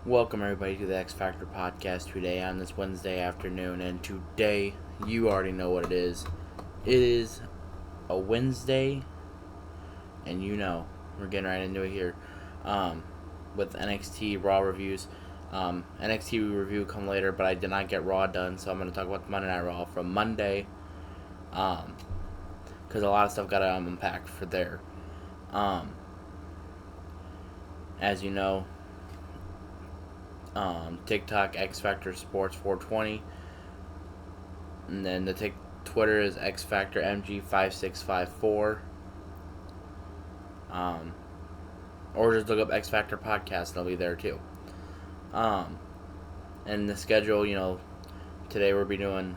Welcome everybody to the X Factor podcast today on this Wednesday afternoon, and today you already know what it is. It is a Wednesday, and we're getting right into it here with NXT Raw reviews. NXT review will come later, but I did not get Raw done, so I'm going to talk about Monday Night Raw from Monday, because a lot of stuff got to unpack for there. As you know, Tic Tok X Factor Sports 420, and then the Twitter is X Factor MG 5654. Or just look up X Factor Podcast, and they'll be there too. And the schedule, today we'll be doing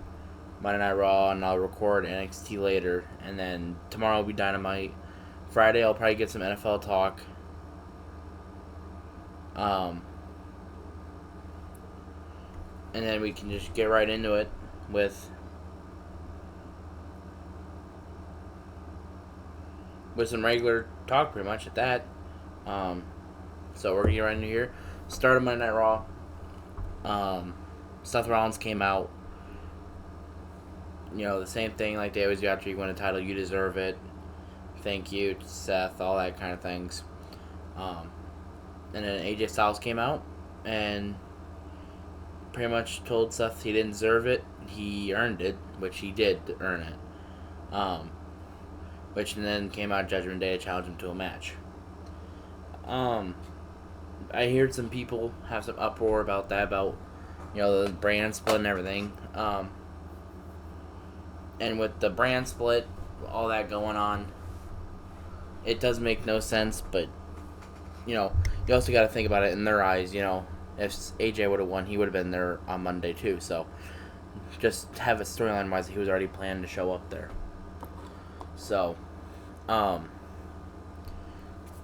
Monday Night Raw, and I'll record NXT later, and then tomorrow will be Dynamite. Friday I'll probably get some NFL talk. And then we can just get right into it with some regular talk, pretty much, at that. So we're going to get right into here. Start of Monday Night Raw. Seth Rollins came out. The same thing like they always do after you win a title. You deserve it. Thank you, Seth. All that kind of things. And then AJ Styles came out and pretty much told Seth he didn't deserve it. He earned it, which he did earn it. Which then came out Judgment Day to challenge him to a match. I heard some people have some uproar about that, about the brand split and everything. And with the brand split, all that going on, it does make no sense. But you also got to think about it in their eyes. If AJ would have won, he would have been there on Monday too. So just have a storyline wise, he was already planning to show up there. So, nothing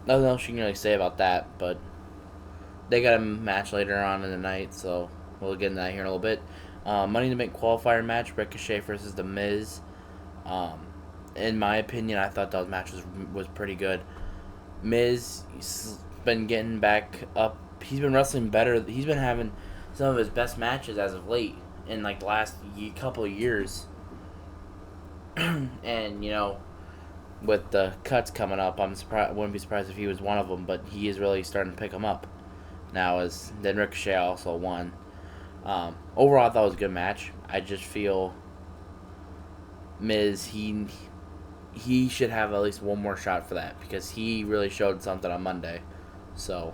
else you can really say about that. But they got a match later on in the night, so we'll get into that here in a little bit. Money in the Bank qualifier match: Ricochet versus The Miz. In my opinion, I thought that match was pretty good. Miz been getting back up. He's been wrestling better. He's been having some of his best matches as of late in the last couple of years. And with the cuts coming up, wouldn't be surprised if he was one of them. But he is really starting to pick them up now. Then Ricochet also won. Overall, I thought it was a good match. I just feel Miz, he should have at least one more shot for that, because he really showed something on Monday. So,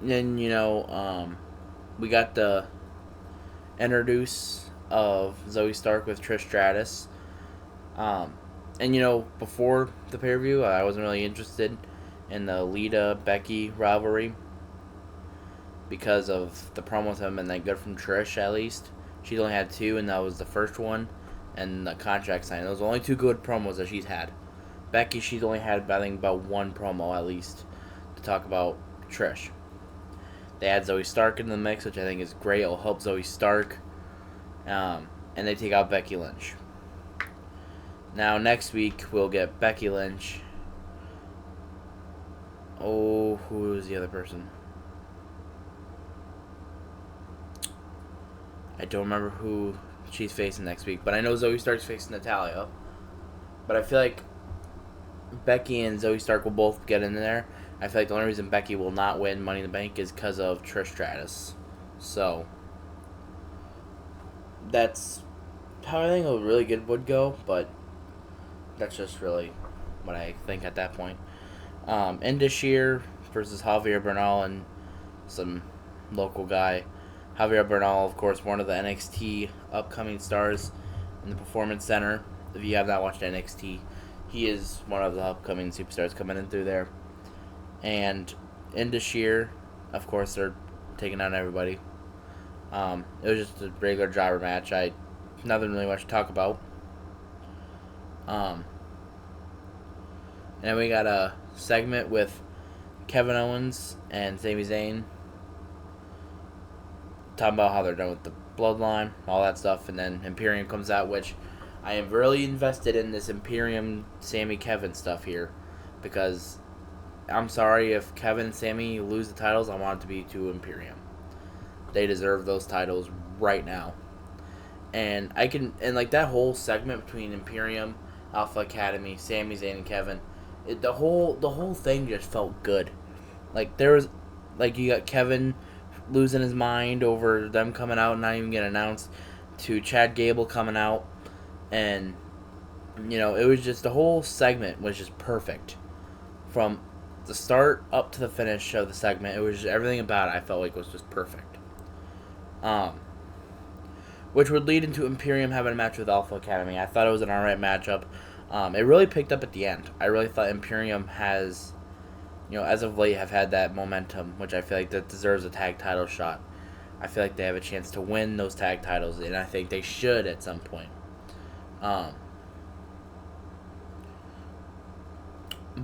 then, we got the introduce of Zoe Stark with Trish Stratus. And, before the pay-per-view, I wasn't really interested in the Lita-Becky rivalry because of the promos haven't been that good from Trish, at least. She's only had two, and that was the first one, and the contract signing. Those are the only two good promos that she's had. Becky, she's only had, I think, about one promo, at least, to talk about Trish. They add Zoe Stark into the mix, which I think is great. It'll help Zoe Stark. And they take out Becky Lynch. Now, next week, we'll get Becky Lynch. Oh, who is the other person? I don't remember who she's facing next week, but I know Zoe Stark's facing Natalya. But I feel like Becky and Zoe Stark will both get in there. I feel like the only reason Becky will not win Money in the Bank is because of Trish Stratus. So, that's how I think a really good would go, but that's just really what I think at that point. Indashir versus Javier Bernal and some local guy. Javier Bernal, of course, one of the NXT upcoming stars in the Performance Center. If you have not watched NXT, he is one of the upcoming superstars coming in through there. And Indashir, of course, they're taking on everybody. It was just a regular jobber match. Nothing really much to talk about. And then we got a segment with Kevin Owens and Sami Zayn talking about how they're done with the bloodline, all that stuff, and then Imperium comes out, which I am really invested in this Imperium Sammy Kevin stuff here. because I'm sorry if Kevin and Sammy lose the titles. I want it to be to Imperium. They deserve those titles right now. And like that whole segment between Imperium, Alpha Academy, Sami Zayn, and Kevin, the whole thing just felt good. Like there was, like you got Kevin losing his mind over them coming out and not even getting announced, to Chad Gable coming out, and it was just, the whole segment was just perfect from the start up to the finish of the segment. It was just, everything about it I felt like was just perfect. Which would lead into Imperium having a match with Alpha Academy. I thought it was an alright matchup. It really picked up at the end. I really thought Imperium has, as of late, have had that momentum, which I feel like that deserves a tag title shot. I feel like they have a chance to win those tag titles, and I think they should at some point.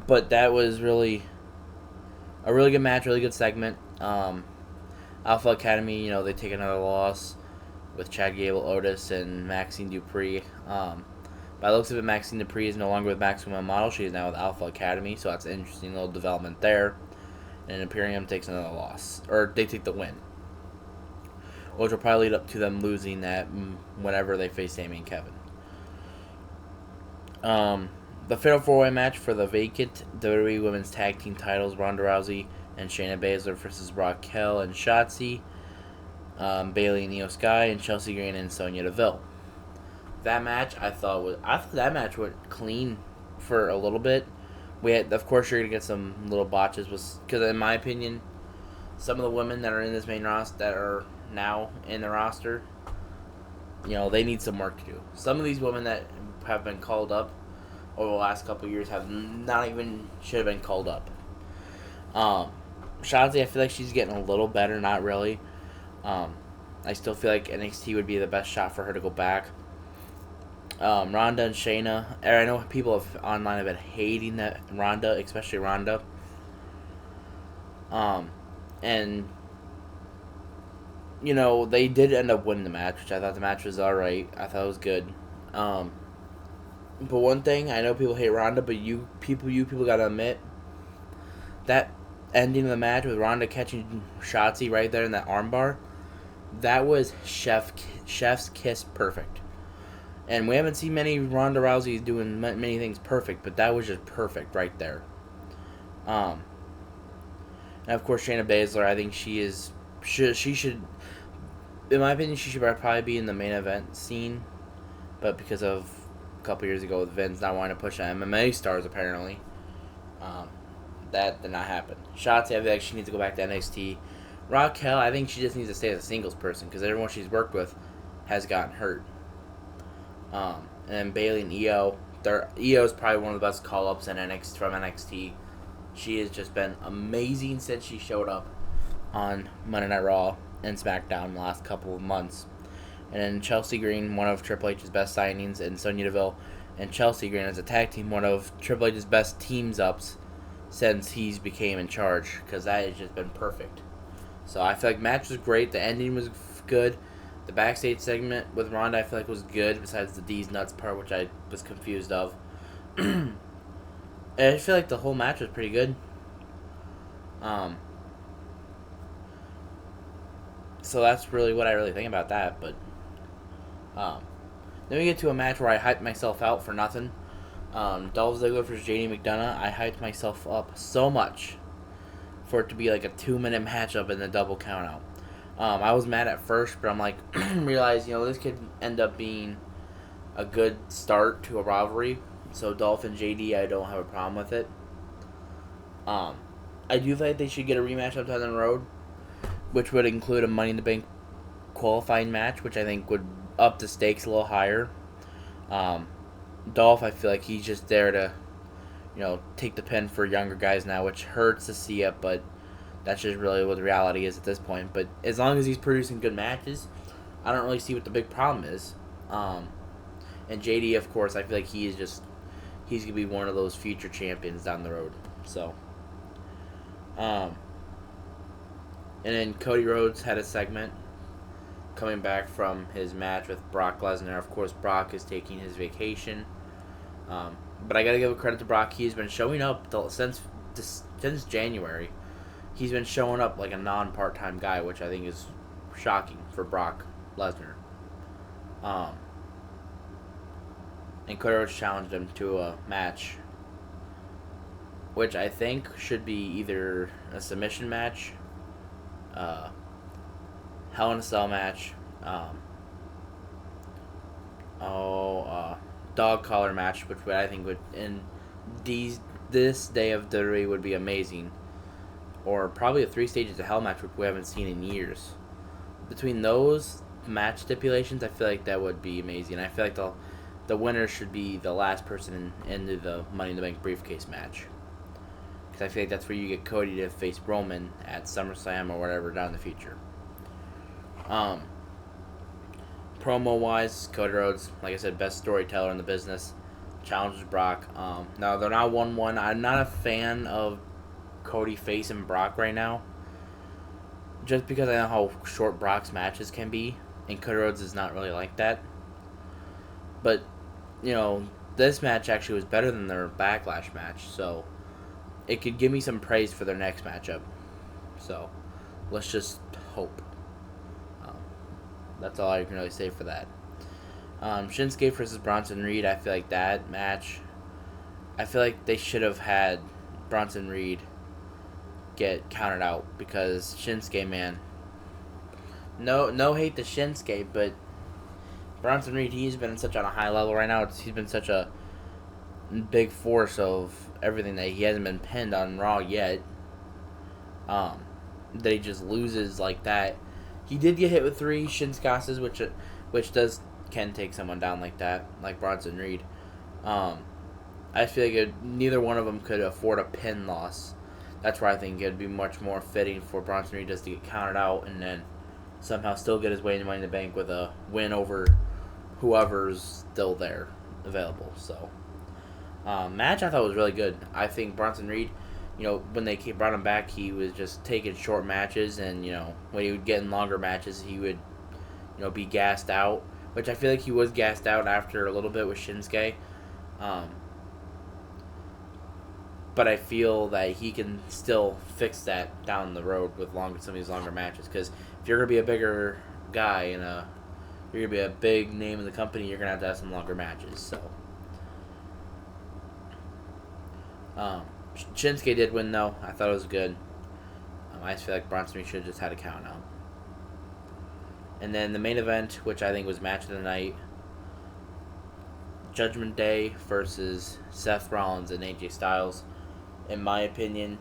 But that was really a really good match, really good segment. Alpha Academy, they take another loss with Chad Gable, Otis, and Maxine Dupree. By the looks of it, Maxine Dupree is no longer with Maximum Model. She is now with Alpha Academy, so that's an interesting little development there. And Imperium takes another loss. Or they take the win. Which will probably lead up to them losing that whenever they face Sami and Kevin. The Fatal 4-Way match for the vacant WWE Women's Tag Team titles, Ronda Rousey and Shayna Baszler versus Raquel and Shotzi. Bayley and Io Sky, and Chelsea Green and Sonya Deville. That match I thought that match went clean for a little bit. Of course, you're gonna get some little botches, because in my opinion, some of the women that are in this main roster, that are now in the roster, they need some work to do. Some of these women that have been called up over the last couple of years should have been called up. Shotzi, I feel like she's getting a little better, not really. I still feel like NXT would be the best shot for her to go back. Ronda and Shayna. I know people online have been hating that Ronda, especially Ronda. And they did end up winning the match, which I thought the match was alright. I thought it was good. But one thing, I know people hate Ronda, but you people gotta admit that ending of the match with Ronda catching Shotzi right there in that armbar, that was chef's kiss perfect. And we haven't seen many Ronda Rouseys doing many things perfect, but that was just perfect right there. And of course, Shayna Baszler, I think she should, in my opinion, she should probably be in the main event scene, but because of a couple years ago with Vince not wanting to push MMA stars, apparently, that did not happen. Shotzi, I feel like she needs to go back to NXT. Raquel, I think she just needs to stay as a singles person, because everyone she's worked with has gotten hurt. And then Bayley and Io, Io's probably one of the best call-ups from NXT. She has just been amazing since she showed up on Monday Night Raw and SmackDown in the last couple of months. And then Chelsea Green, one of Triple H's best signings, and Sonya Deville and Chelsea Green as a tag team, one of Triple H's best teams-ups since he's became in charge, because that has just been perfect. So I feel like the match was great. The ending was good. The backstage segment with Ronda I feel like was good, besides the D's nuts part, which I was confused of. And I feel like the whole match was pretty good. So that's really what I really think about that. But then we get to a match where I hyped myself out for nothing. Dolph Ziggler versus Jayne McDonough. I hyped myself up so much for it to be like a 2-minute matchup in the double countout. I was mad at first, but I'm like, realized, this could end up being a good start to a rivalry. So Dolph and JD, I don't have a problem with it. I do think they should get a rematch sometime down the road, which would include a Money in the Bank qualifying match, which I think would up the stakes a little higher. Dolph, I feel like he's just there to, take the pin for younger guys now, which hurts to see it, but that's just really what the reality is at this point. But as long as he's producing good matches, I don't really see what the big problem is. And JD, of course, I feel like he's going to be one of those future champions down the road. So, and then Cody Rhodes had a segment coming back from his match with Brock Lesnar. Of course, Brock is taking his vacation. But I gotta give credit to Brock. He's been showing up since January. He's been showing up like a non-part-time guy, which I think is shocking for Brock Lesnar. And Cody Rhodes challenged him to a match, which I think should be either a submission match, Hell in a Cell match, dog collar match, which I think would in this day of WWE would be amazing, or probably a 3 stages of Hell match, which we haven't seen in years. Between those match stipulations, I feel like that would be amazing. I feel like the winner should be the last person into the Money in the Bank briefcase match, because I feel like that's where you get Cody to face Roman at SummerSlam or whatever down in the future. Promo wise, Cody Rhodes, like I said, best storyteller in the business, challenges Brock. Now they're not 1-1. I'm not a fan of Cody facing Brock right now, just because I know how short Brock's matches can be, and Cody Rhodes is not really like that. But, this match actually was better than their Backlash match, so it could give me some praise for their next matchup. So, let's just hope. That's all I can really say for that. Shinsuke versus Bronson Reed, I feel like that match, I feel like they should have had Bronson Reed get counted out, because Shinsuke, man, no hate to Shinsuke, but Bronson Reed, he's been such on a high level right now. He's been such a big force of everything that he hasn't been pinned on Raw yet. That he just loses like that. He did get hit with 3 Shinskasas, which can take someone down like that, like Bronson Reed. I feel like neither one of them could afford a pin loss. That's where I think it'd be much more fitting for Bronson Reed just to get counted out and then somehow still get his way into Money in the Bank with a win over whoever's still there available. So, match I thought was really good. I think Bronson Reed, when they brought him back, he was just taking short matches, and when he would get in longer matches, he would be gassed out, which I feel like he was gassed out after a little bit with Shinsuke. But I feel that he can still fix that down the road with some of these longer matches, because if you're gonna be a bigger guy and you're gonna be a big name in the company, you're gonna have some longer matches. So, Shinsuke did win though. I thought it was good. I just feel like Bronson Reed should have just had a count out. And then the main event, which I think was match of the night, Judgment Day versus Seth Rollins and AJ Styles. In my opinion,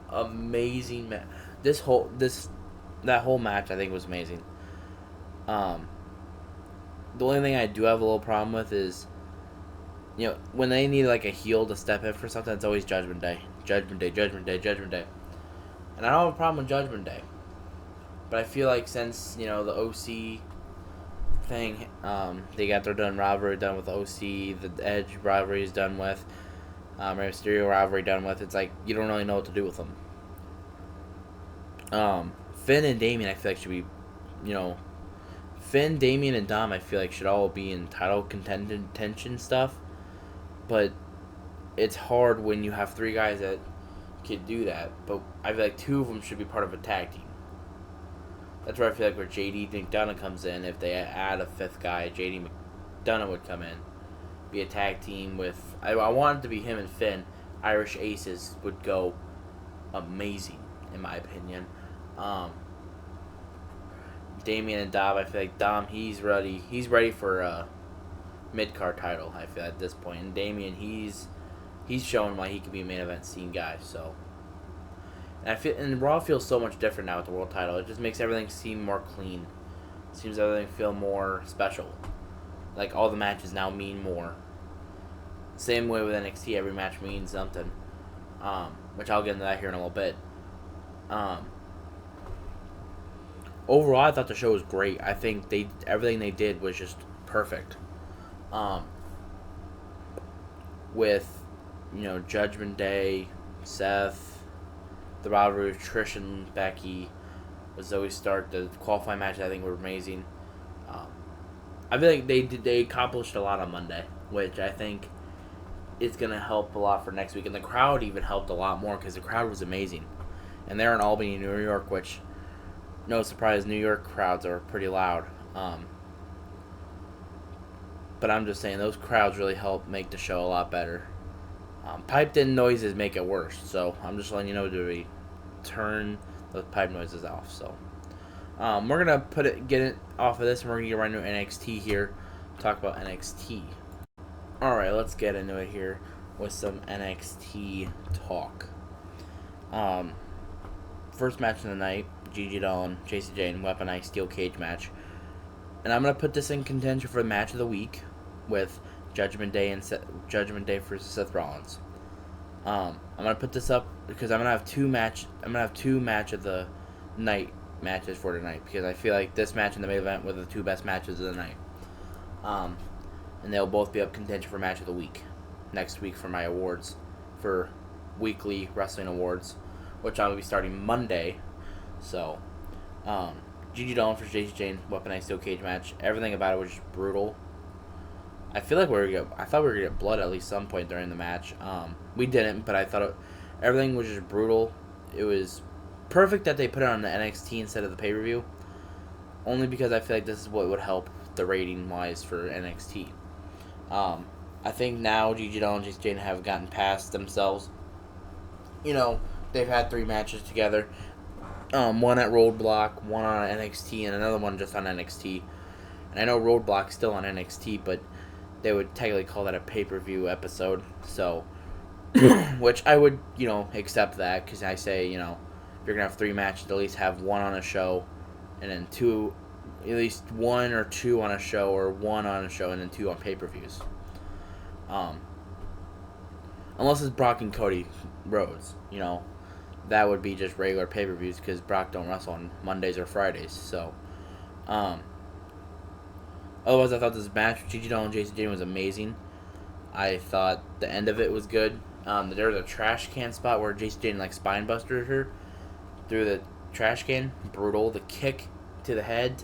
amazing match. That whole match I think was amazing. The only thing I do have a little problem with is, when they need like a heel to step in for something, it's always Judgment Day. Judgment Day, Judgment Day, Judgment Day. And I don't have a problem with Judgment Day. But I feel like since, the OC thing, they got their rivalry done with OC, the Edge rivalry is done with, Rey Mysterio rivalry done with, it's like you don't really know what to do with them. Finn and Damian I feel like should be, Finn, Damian, and Dom I feel like should all be in title contention stuff. But it's hard when you have 3 guys that could do that. But I feel like 2 of them should be part of a tag team. That's where I feel like where JD McDonough comes in. If they add a 5th guy, JD McDonough would come in. Be a tag team with... I want it to be him and Finn. Irish Aces would go amazing, in my opinion. Damian and Dom, I feel like Dom, he's ready for a mid-card title, I feel, at this point. And Damian, he's showing why he could be a main event scene guy, so... And Raw feels so much different now with the world title. It just makes everything seem more clean. It seems everything feel more special. Like, all the matches now mean more. Same way with NXT, every match means something. Which I'll get into that here in a little bit. Overall, I thought the show was great. I think everything they did was just perfect. With, Judgment Day, Seth... The rivalry with Trish and Becky, with Zoe Stark, the qualifying matches I think were amazing. I feel like they accomplished a lot on Monday, which I think it's going to help a lot for next week. And the crowd even helped a lot more because the crowd was amazing. And they're in Albany, New York, which, no surprise, New York crowds are pretty loud. But I'm just saying, those crowds really help make the show a lot better. Piped-in noises make it worse, so I'm just letting you know to turn those pipe noises off. So we're gonna get it off of this, and we're gonna get right into NXT here. Talk about NXT. All right, let's get into it here with some NXT talk. First match of the night: Gigi, Dolin, Jayne, weaponized steel cage match, and I'm gonna put this in contention for the match of the week with Judgment Day versus Seth Rollins. I'm gonna put this up because I'm gonna have two match of the night matches for tonight because I feel like this match and the main event were the two best matches of the night. And they'll both be up contention for match of the week next week for my awards for weekly wrestling awards, which I will be starting Monday. So, Gigi Dolin versus Jayne, weaponized steel cage match. Everything about it was just brutal. I feel like I thought we were gonna get blood at least some point during the match. We didn't, but I thought everything was just brutal. It was perfect that they put it on the NXT instead of the pay-per-view, only because I feel like this is what would help the rating wise for NXT. I think now Gigi Dolin and Jayne have gotten past themselves. You know, they've had 3 matches together. One at Roadblock, one on NXT, and another one just on NXT. And I know Roadblock's still on NXT, but they would technically call that a pay-per-view episode. So, which I would, accept that because I say, if you're going to have 3 matches, at least have one on a show and then 2, at least 1 or 2 on a show or 1 on a show and then 2 on pay-per-views. Unless it's Brock and Cody Rhodes, that would be just regular pay-per-views because Brock don't wrestle on Mondays or Fridays. So, otherwise, I thought this match with Gigi Dolin and Jayne was amazing. I thought the end of it was good. There was a trash can spot where Jayne spine busted her through the trash can. Brutal. The kick to the head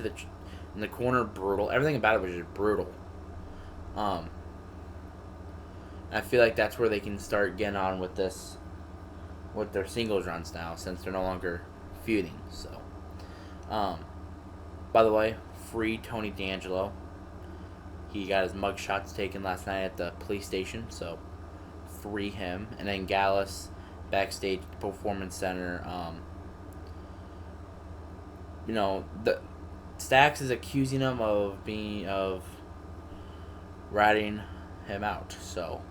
in the corner, brutal. Everything about it was just brutal. I feel like that's where they can start getting on with this, with their singles runs now, since they're no longer feuding. So, by the way, free Tony D'Angelo. He got his mug shots taken last night at the police station, so free him. And then Gallus, backstage Performance Center. The Stax is accusing him of ratting him out. So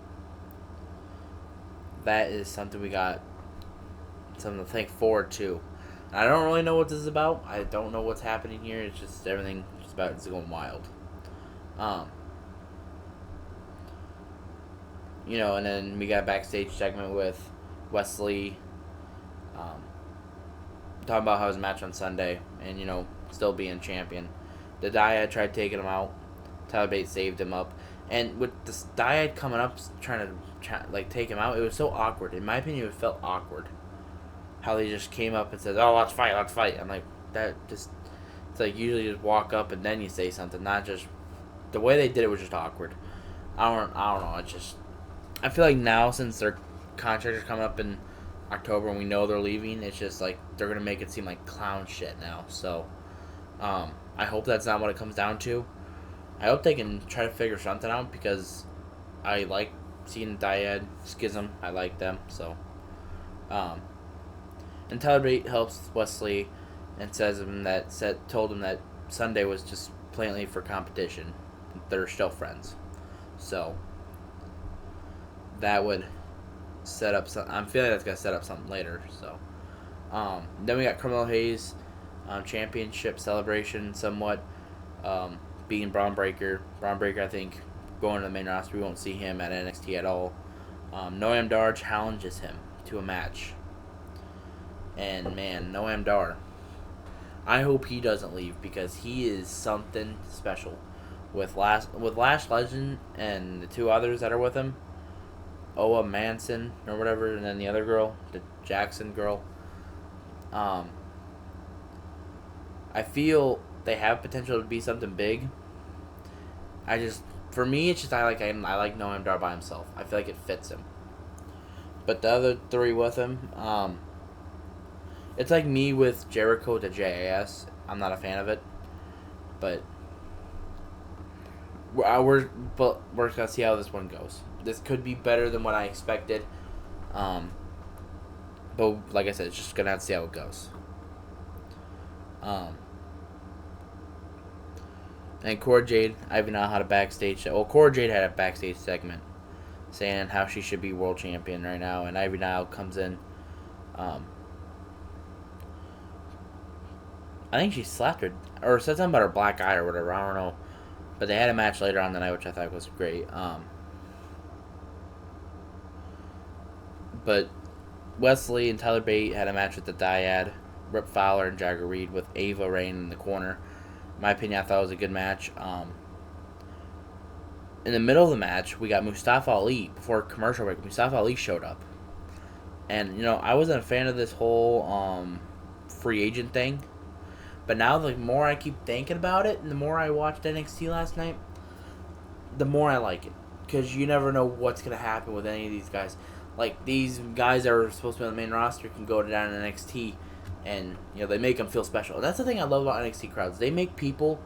that is something something to think forward to. I don't really know what this is about. I don't know what's happening here. It's just everything it's going wild. And then we got a backstage segment with Wesley talking about how his match on Sunday and, still being champion. The Dyad tried taking him out. Tyler Bate saved him up. And with the Dyad coming up trying to take him out, it was so awkward. In my opinion, it felt awkward. How they just came up and said, "Oh, let's fight." I'm like, that just... It's like usually just walk up and then you say something, not just... The way they did it was just awkward. I don't know. It's just... I feel like now, since their contracts are coming up in October and we know they're leaving, it's just like they're going to make it seem like clown shit now. So, I hope that's not what it comes down to. I hope they can try to figure something out because I like seeing Dyad, Schism. I like them. So, and Tyler Bate helps Wesley and told him that Sunday was just plainly for competition. They're still friends. So, that would set up some... I'm feeling that's going to set up something later. So, then we got Carmelo Hayes championship celebration somewhat, beating Braun Breaker. Braun Breaker, I think, going to the main roster. We won't see him at NXT at all. Noam Dar challenges him to a match. And, man, Noam Dar, I hope he doesn't leave because he is something special. With Lash Legend and the 2 others that are with him, Oa Manson or whatever, and then the other girl, the Jackson girl. I feel they have potential to be something big. I just For me, it's just I like Noam Dar by himself. I feel like it fits him. But the other three with him, it's like me with Jericho to JAS. I'm not a fan of it, but we're gonna see how this one goes. This could be better than what I expected, but like I said, it's just gonna have to see how it goes. And Cora Jade, I even know how to backstage. Well, Cora Jade had a backstage segment saying how she should be world champion right now, and Ivy Nile comes in. I think she slapped her or said something about her black eye or whatever. I don't know, but they had a match later on the night, which I thought was great. But Wesley and Tyler Bate had a match with the Dyad, Rip Fowler and Jagger Reed with Ava Rain in the corner. In my opinion, I thought it was a good match. In the middle of the match, we got Mustafa Ali. Before commercial break, Mustafa Ali showed up. And, I wasn't a fan of this whole free agent thing. But now, the more I keep thinking about it, and the more I watched NXT last night, the more I like it. Because you never know what's going to happen with any of these guys. Like, these guys that are supposed to be on the main roster can go down in NXT, and, they make them feel special. And that's the thing I love about NXT crowds. They make people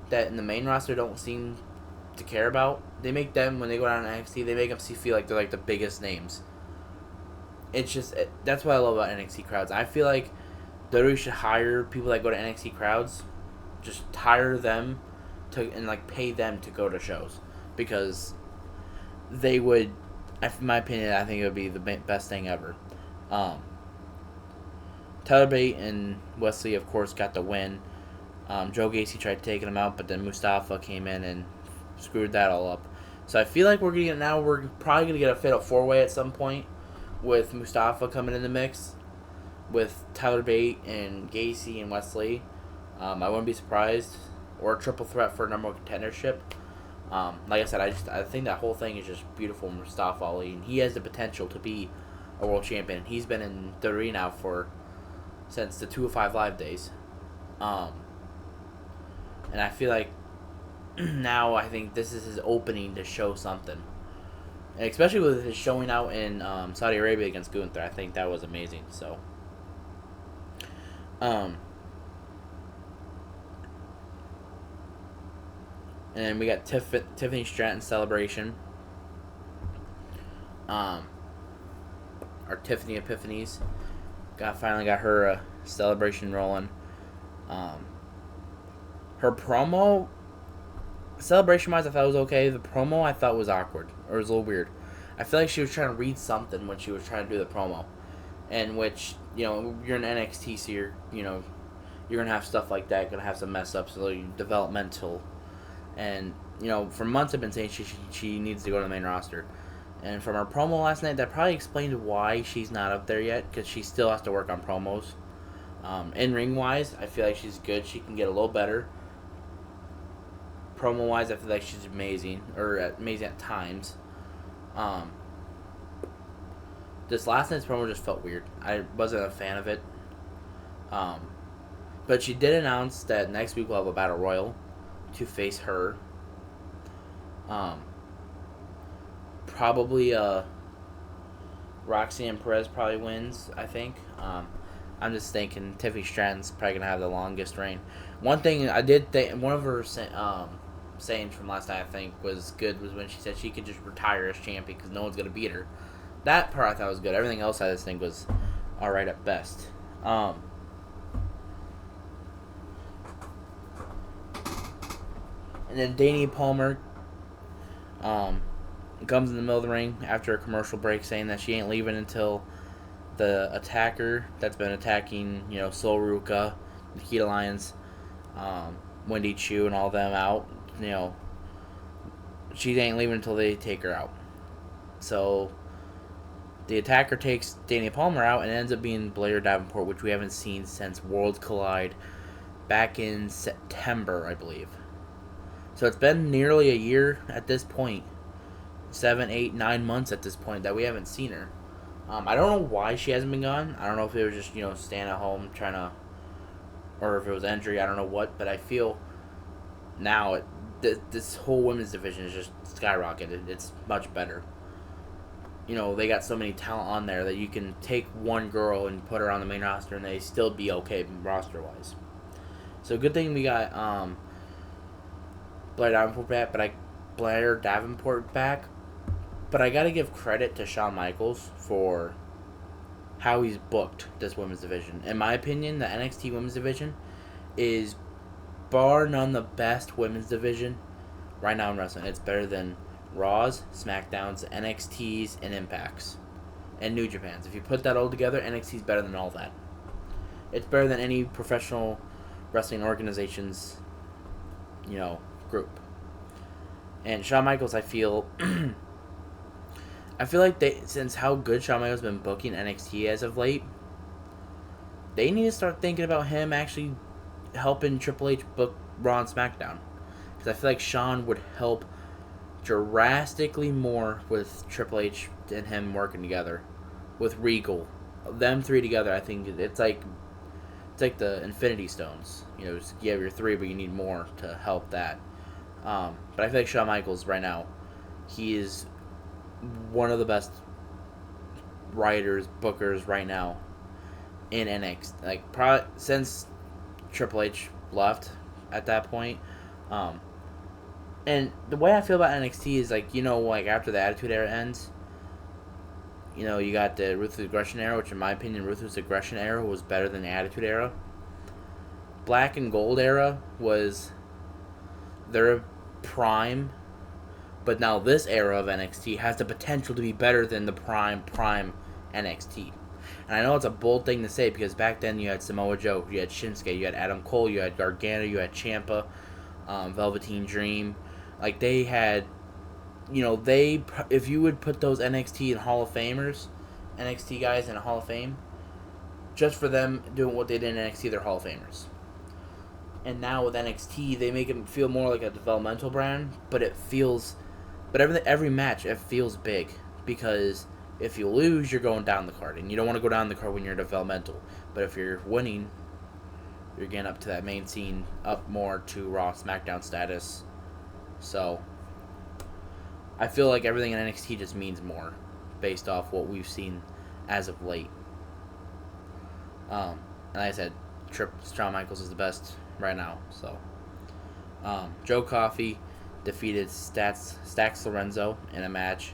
that in the main roster don't seem to care about. They make them, when they go down to NXT, they make them feel like they're, like, the biggest names. It's just, that's what I love about NXT crowds. I feel like WWE should hire people that go to NXT crowds. Just hire them and, like, pay them to go to shows. Because they would, in my opinion, I think it would be the best thing ever. Tyler Bate and Wesley, of course, got the win. Joe Gacy tried taking him out, but then Mustafa came in and screwed that all up. So I feel like we're probably going to get a fatal 4-way at some point with Mustafa coming in the mix with Tyler Bate and Gacy and Wesley. I wouldn't be surprised. Or a triple threat for number one contendership. Like I said, I think that whole thing is just beautiful, Mustafa Ali, and he has the potential to be a world champion. He's been in WWE now since the 205 Live days. And I feel like now I think this is his opening to show something. And especially with his showing out in Saudi Arabia against Gunther, I think that was amazing. So, and then we got Tiffany Stratton's celebration. Our Tiffany Epiphanies finally got her celebration rolling. Her promo, celebration wise, I thought it was okay. The promo I thought was awkward, or it was a little weird. I feel like she was trying to read something when she was trying to do the promo, and which you're in NXT, so you're gonna have stuff like that, gonna have some mess ups, so developmental. And, for months I've been saying she needs to go to the main roster. And from her promo last night, that probably explained why she's not up there yet, because she still has to work on promos. In-ring-wise, I feel like she's good. She can get a little better. Promo-wise, I feel like she's amazing, or amazing at times. This last night's promo just felt weird. I wasn't a fan of it. But she did announce that next week we'll have a Battle Royal to face her. Probably Roxanne Perez probably wins, I think. I'm just thinking Tiffany Stratton's probably going to have the longest reign. One thing I did think, one of her sayings from last night I think was good, was when she said she could just retire as champion because no one's going to beat her. That part I thought was good. Everything else I just think was alright at best. And then Dania Palmer comes in the middle of the ring after a commercial break saying that she ain't leaving until the attacker that's been attacking, Sol Ruka, Nikita Lyons, Wendy Chu, and all them out, she ain't leaving until they take her out. So the attacker takes Dania Palmer out, and it ends up being Blair Davenport, which we haven't seen since Worlds Collide back in September, I believe. So it's been nearly a year at this point. 7, 8, 9 months at this point that we haven't seen her. I don't know why she hasn't been gone. I don't know if it was just, staying at home trying to, or if it was injury, I don't know what, but I feel now this whole women's division is just skyrocketed. It's much better. They got so many talent on there that you can take one girl and put her on the main roster and they still be okay roster wise. So good thing we got Blair Davenport back, but I gotta give credit to Shawn Michaels for how he's booked this women's division. In my opinion, the NXT women's division is bar none the best women's division right now in wrestling. It's better than Raws, SmackDowns, NXTs, and Impacts, and New Japans. If you put that all together, NXT's better than all that. It's better than any professional wrestling organization's, group. And Shawn Michaels, I feel like since how good Shawn Michaels has been booking NXT as of late, they need to start thinking about him actually helping Triple H book Raw and SmackDown. Because I feel like Shawn would help drastically more with Triple H and him working together. With Regal. Them three together, I think it's like the Infinity Stones. You have your three, but you need more to help that. But I feel like Shawn Michaels right now, he is one of the best writers, bookers right now in NXT. Like, probably since Triple H left at that point. And the way I feel about NXT is after the Attitude Era ends, you got the Ruthless Aggression Era, which in my opinion, Ruthless Aggression Era was better than the Attitude Era. Black and Gold Era was their prime, but now this era of NXT has the potential to be better than the prime NXT. And I know it's a bold thing to say because back then you had Samoa Joe, you had Shinsuke, you had Adam Cole, you had Gargano, you had Ciampa, Velveteen Dream. Like, they had, if you would put those NXT and Hall of Famers, NXT guys in a Hall of Fame, just for them doing what they did in NXT, they're Hall of Famers. And now with NXT, they make them feel more like a developmental brand, but every match, it feels big, because if you lose, you're going down the card, and you don't want to go down the card when you're developmental. But if you're winning, you're getting up to that main scene, up more to Raw, SmackDown status. So, I feel like everything in NXT just means more, based off what we've seen as of late. And like I said, Shawn Michaels is the best right now. So, Joe Coffey defeated Stax Lorenzo in a match.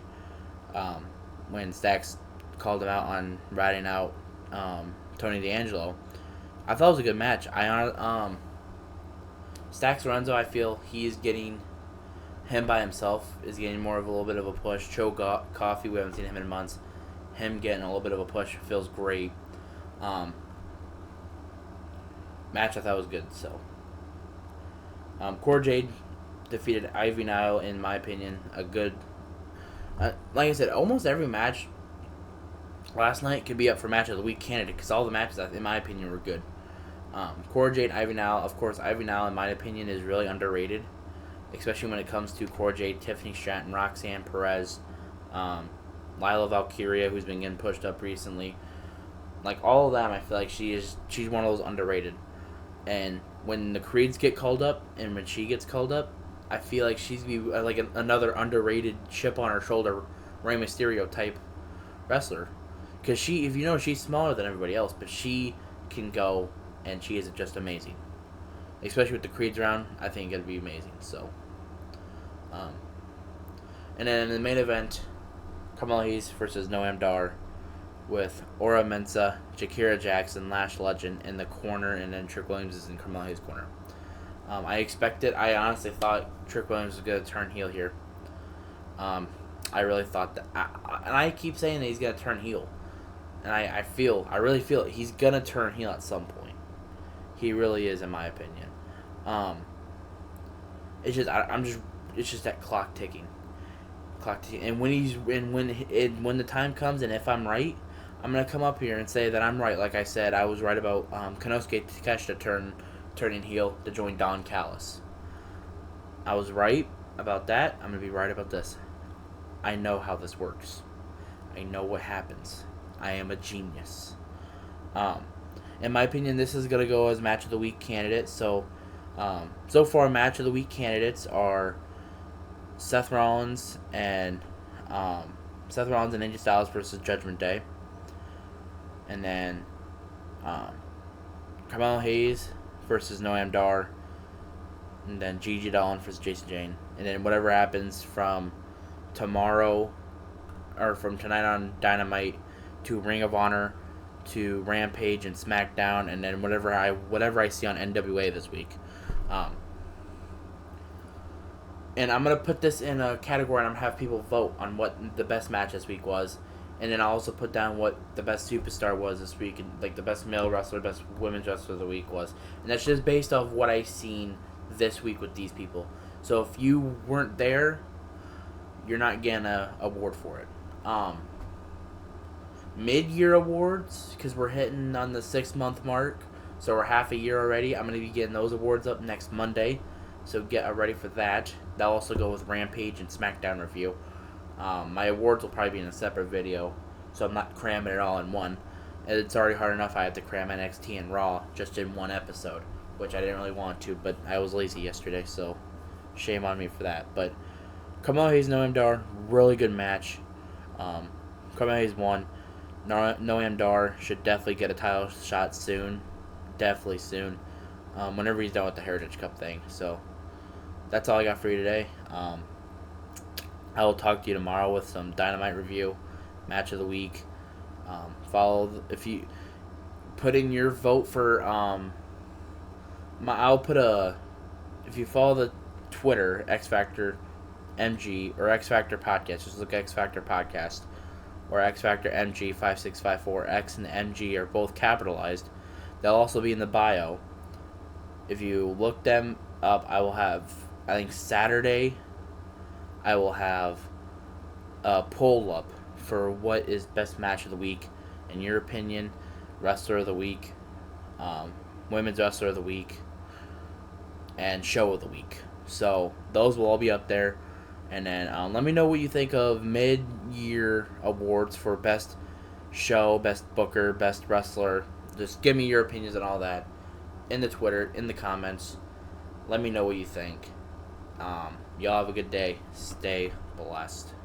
When Stax called him out on riding out Tony D'Angelo, I thought it was a good match. Stax Lorenzo, I feel he's getting, him by himself is getting more of a little bit of a push. Joe Coffey, we haven't seen him in months. Him getting a little bit of a push feels great. Match I thought was good. So, Cora Jade defeated Ivy Nile, in my opinion, a good. Like I said, almost every match last night could be up for match of the week candidate because all the matches, in my opinion, were good. Cora Jade, Ivy Nile, of course, Ivy Nile, in my opinion, is really underrated, especially when it comes to Cora Jade, Tiffany Stratton, Roxanne Perez, Lila Valkyria, who's been getting pushed up recently. Like, all of them, I feel like she's one of those underrated. And when the Creeds get called up and when she gets called up, I feel like she's be like another underrated chip on her shoulder, Rey Mysterio type wrestler. Because she's smaller than everybody else, but she can go, and she is just amazing. Especially with the Creeds around, I think it'd be amazing. So, and then in the main event, Carmelo Hayes versus Noam Dar, with Ora Mensa, Shakira Jackson, Lash Legend in the corner, and then Trick Williams is in Carmelo Hayes' corner. I honestly thought Trick Williams was going to turn heel here. I really thought that. And I keep saying that he's going to turn heel. And I really feel it. He's going to turn heel at some point. He really is, in my opinion. It's just that clock ticking. And when the time comes, and if I'm right, I'm going to come up here and say that I'm right. Like I said, I was right about Konosuke Takeshita turning heel to join Don Callis. I was right about that. I'm going to be right about this. I know how this works. I know what happens. I am a genius. In my opinion, this is going to go as match of the week candidate. So, So far, match of the week candidates are Seth Rollins and AJ Styles versus Judgment Day, and then Carmelo Hayes versus Noam Dar, and then Gigi Dolin versus Jayne, and then whatever happens from tomorrow or from tonight on Dynamite to Ring of Honor to Rampage and SmackDown, and then whatever I see on NWA this week. And I'm gonna put this in a category, and I'm gonna have people vote on what the best match this week was, and then I'll also put down what the best superstar was this week, and like the best male wrestler, best women's wrestler of the week was, and that's just based off what I seen this week with these people. So if you weren't there, you're not getting an award for it. Mid-year awards, because we're hitting on the 6-month mark, so we're half a year already. I'm going to be getting those awards up next Monday, so get ready for that. That'll also go with Rampage and SmackDown review. My awards will probably be in a separate video, so I'm not cramming it all in one. And it's already hard enough I had to cram NXT and Raw just in one episode, which I didn't really want to, but I was lazy yesterday, so shame on me for that. But Carmelo Hayes, Noam Dar, really good match. Carmelo Hayes won. Noam Dar should definitely get a title shot soon. Definitely soon. Whenever he's done with the Heritage Cup thing. So, that's all I got for you today. I will talk to you tomorrow with some Dynamite review, match of the week. If you put in your vote for if you follow the Twitter X Factor MG or X Factor Podcast, just look X Factor Podcast or X Factor MG 5654. X and MG are both capitalized. They'll also be in the bio. If you look them up, I will have, I think Saturday, I will have a poll up for what is best match of the week, in your opinion, wrestler of the week, women's wrestler of the week, and show of the week. So those will all be up there. And then let me know what you think of mid-year awards for best show, best booker, best wrestler. Just give me your opinions on all that in the Twitter, in the comments. Let me know what you think. Y'all have a good day. Stay blessed.